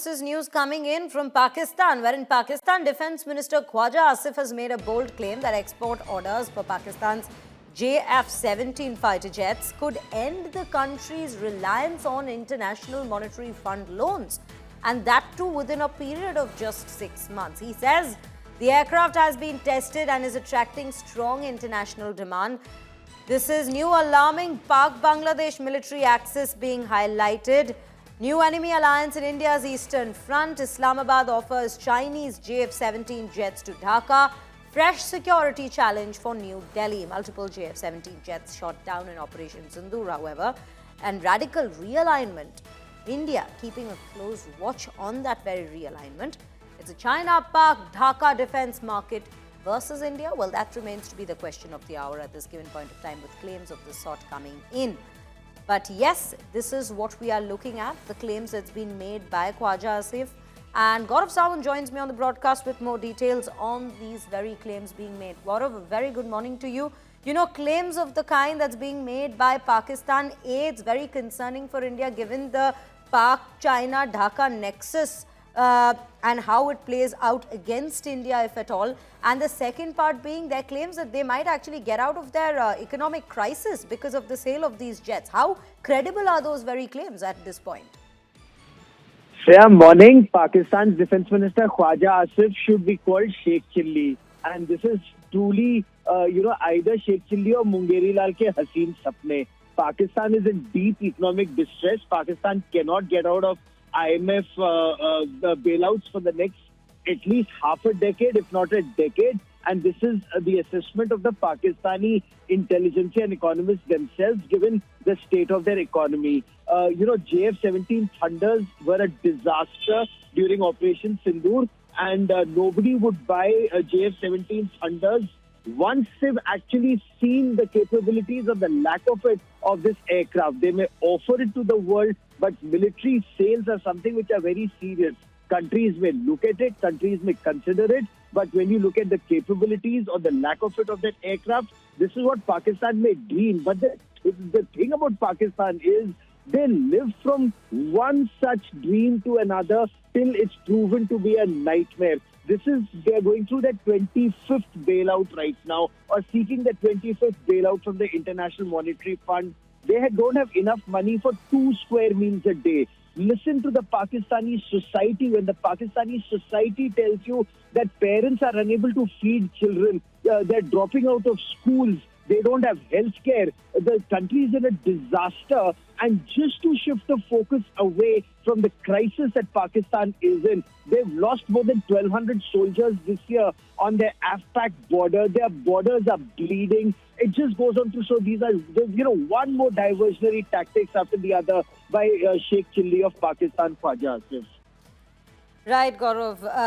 this is news coming in from Pakistan, wherein Pakistan Defence Minister Khwaja Asif has made a bold claim that export orders for Pakistan's JF-17 fighter jets could end the country's reliance on International Monetary Fund loans, and that too within a period of just 6 months. He says the aircraft has been tested and is attracting strong international demand. This is new alarming Pak-Bangladesh military axis being highlighted. New enemy alliance in India's eastern front. Islamabad offers Chinese JF-17 jets to Dhaka. Fresh security challenge for New Delhi. Multiple JF-17 jets shot down in Operation Sindoor, however. And radical realignment. India keeping a close watch on that very realignment. It's a China-Pak-Dhaka defense market versus India? Well, that remains to be the question of the hour at this given point of time, with claims of this sort coming in. But yes, this is what we are looking at, the claims that's been made by Khwaja Asif. And Gaurav Sawant joins me on the broadcast with more details on these very claims being made. Gaurav, a very good morning to you. You know, claims of the kind that's being made by Pakistan, it's very concerning for India given the Pak-China-Dhaka nexus. And how it plays out against India, if at all. And the second part being their claims that they might actually get out of their economic crisis because of the sale of these jets. How credible are those very claims at this point? Shreya, morning. Pakistan's Defence Minister Khwaja Asif should be called Sheikh Chilli. And this is truly, either Sheikh Chilli or Mungeri Lal ke Haseen Sapne. Pakistan is in deep economic distress. Pakistan cannot get out of IMF bailouts for the next at least half a decade, if not a decade. And this is the assessment of the Pakistani intelligentsia and economists themselves, given the state of their economy. JF-17 Thunders were a disaster during Operation Sindoor, and nobody would buy JF-17 Thunders once they've actually seen the capabilities or the lack of it of this aircraft. They may offer it to the world, but military sales are something which are very serious. Countries may look at it, countries may consider it, but when you look at the capabilities or the lack of it of that aircraft, this is what Pakistan may dream. But the thing about Pakistan is they live from one such dream to another till it's proven to be a nightmare. They're going through that 25th bailout right now, or seeking the 25th bailout from the International Monetary Fund. They don't have enough money for 2 square meals a day. Listen to the Pakistani society. When the Pakistani society tells you that parents are unable to feed children, they're dropping out of schools, they don't have health care, the country is in a disaster. And just to shift the focus away from the crisis that Pakistan is in, they've lost more than 1,200 soldiers this year on their AFPAC border. Their borders are bleeding. It just goes on to show these are, one more diversionary tactics after the other by Sheikh Chilli of Pakistan, Khwaja Asif. Right, Gaurav.